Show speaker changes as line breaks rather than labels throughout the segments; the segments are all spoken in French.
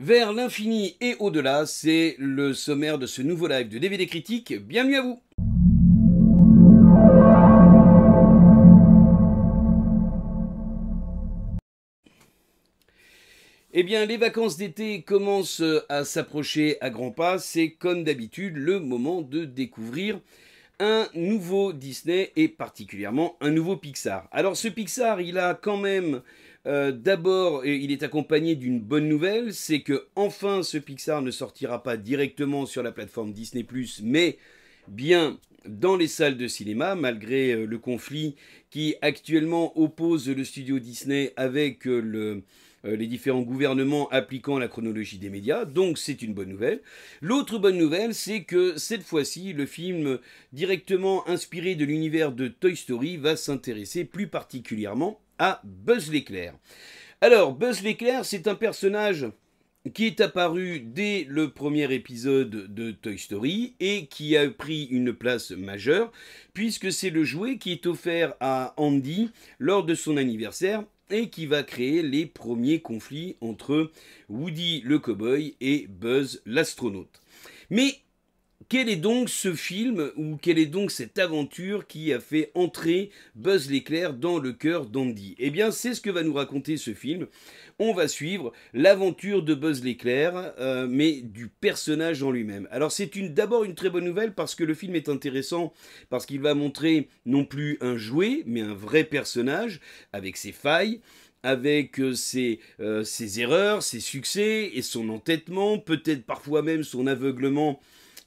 Vers l'infini et au-delà, c'est le sommaire de ce nouveau live de DVD Critique. Bienvenue à vous. Eh bien, les vacances d'été commencent à s'approcher à grands pas. C'est comme d'habitude le moment de découvrir un nouveau Disney et particulièrement un nouveau Pixar. Alors ce Pixar, il a quand même d'abord, il est accompagné d'une bonne nouvelle, c'est que enfin ce Pixar ne sortira pas directement sur la plateforme Disney+, mais bien dans les salles de cinéma, malgré le conflit qui actuellement oppose le studio Disney avec les différents gouvernements appliquant la chronologie des médias, donc c'est une bonne nouvelle. L'autre bonne nouvelle, c'est que cette fois-ci, le film directement inspiré de l'univers de Toy Story va s'intéresser plus particulièrement à Buzz l'éclair. Alors, Buzz l'éclair, c'est un personnage qui est apparu dès le premier épisode de Toy Story et qui a pris une place majeure, puisque c'est le jouet qui est offert à Andy lors de son anniversaire et qui va créer les premiers conflits entre Woody le cowboy et Buzz l'astronaute. Mais quel est donc ce film, ou quelle est donc cette aventure qui a fait entrer Buzz l'éclair dans le cœur d'Andy? Eh bien, c'est ce que va nous raconter ce film. On va suivre l'aventure de Buzz l'éclair, mais du personnage en lui-même. Alors, c'est d'abord une très bonne nouvelle parce que le film est intéressant, parce qu'il va montrer non plus un jouet, mais un vrai personnage, avec ses failles, avec ses erreurs, ses succès et son entêtement, peut-être parfois même son aveuglement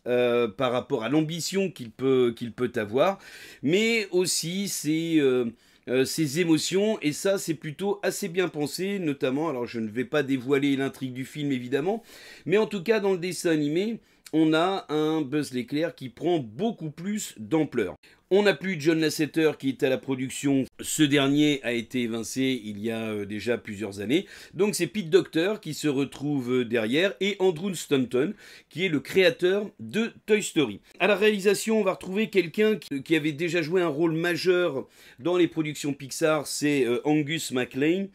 par rapport à l'ambition qu'il peut avoir, mais aussi ses émotions, et ça c'est plutôt assez bien pensé, notamment, alors je ne vais pas dévoiler l'intrigue du film évidemment, mais en tout cas dans le dessin animé, on a un Buzz l'éclair qui prend beaucoup plus d'ampleur. On n'a plus John Lasseter qui est à la production. Ce dernier a été évincé il y a déjà plusieurs années. Donc c'est Pete Docter qui se retrouve derrière et Andrew Stanton qui est le créateur de Toy Story. À la réalisation, on va retrouver quelqu'un qui avait déjà joué un rôle majeur dans les productions Pixar, c'est Angus MacLane,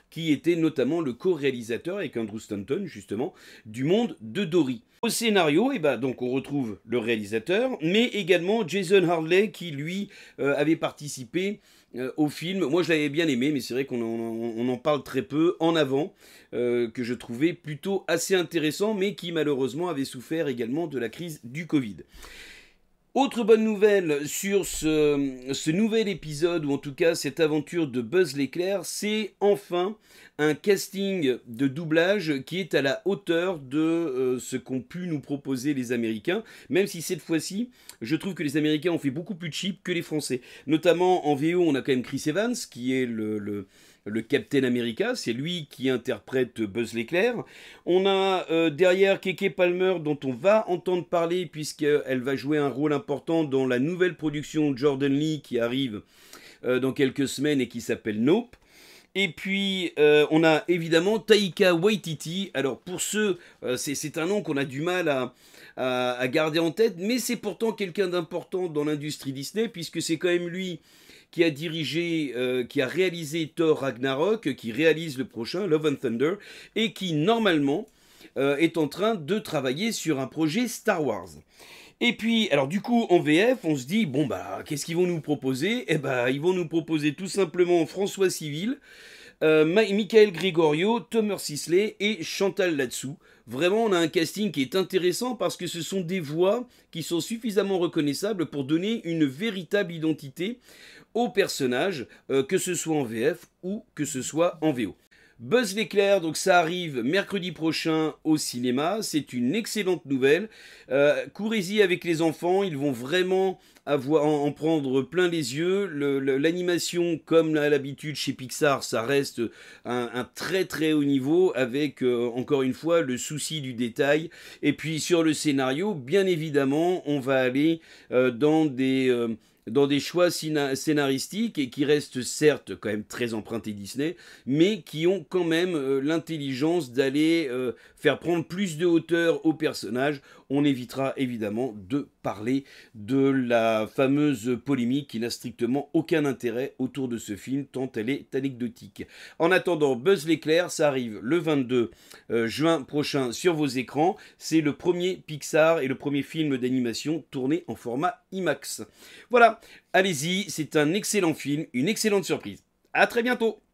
qui était notamment le co-réalisateur avec Andrew Stanton, justement, du Monde de Dory. Au scénario, donc on retrouve le réalisateur, mais également Jason Harley, qui lui avait participé au film. Moi je l'avais bien aimé, mais c'est vrai qu'on en parle très peu en avant, que je trouvais plutôt assez intéressant, mais qui malheureusement avait souffert également de la crise du Covid. Autre bonne nouvelle sur ce nouvel épisode, ou en tout cas cette aventure de Buzz l'éclair, c'est enfin un casting de doublage qui est à la hauteur de ce qu'ont pu nous proposer les Américains, même si cette fois-ci, je trouve que les Américains ont fait beaucoup plus cheap que les Français. Notamment en VO, on a quand même Chris Evans, qui est le Captain America, c'est lui qui interprète Buzz l'éclair. On a derrière Keke Palmer, dont on va entendre parler puisqu'elle va jouer un rôle important dans la nouvelle production Jordan Lee qui arrive dans quelques semaines et qui s'appelle Nope. Et puis, on a évidemment Taika Waititi. Alors, pour ceux, c'est un nom qu'on a du mal à garder en tête, mais c'est pourtant quelqu'un d'important dans l'industrie Disney, puisque c'est quand même lui qui a dirigé, qui a réalisé Thor Ragnarok, qui réalise le prochain, Love and Thunder, et qui, normalement, est en train de travailler sur un projet Star Wars. Et puis, alors du coup, en VF, on se dit, bon bah, qu'est-ce qu'ils vont nous proposer? Eh bah, ils vont nous proposer tout simplement François Civil, Michael Gregorio, Thomas Sisley et Chantal Latsou. Vraiment, on a un casting qui est intéressant parce que ce sont des voix qui sont suffisamment reconnaissables pour donner une véritable identité au personnage, que ce soit en VF ou que ce soit en VO. Buzz l'éclair, donc ça arrive mercredi prochain au cinéma, c'est une excellente nouvelle. Courez-y avec les enfants, ils vont vraiment en prendre plein les yeux. L'animation, comme à l'habitude chez Pixar, ça reste un très très haut niveau avec, encore une fois, le souci du détail. Et puis sur le scénario, bien évidemment, on va aller dans des choix scénaristiques et qui restent certes quand même très empruntés Disney, mais qui ont quand même l'intelligence d'aller faire prendre plus de hauteur aux personnages. On évitera évidemment de parler de la fameuse polémique qui n'a strictement aucun intérêt autour de ce film, tant elle est anecdotique. En attendant, Buzz l'éclair, ça arrive le 22 juin prochain sur vos écrans. C'est le premier Pixar et le premier film d'animation tourné en format IMAX. Voilà, allez-y, c'est un excellent film, une excellente surprise. À très bientôt!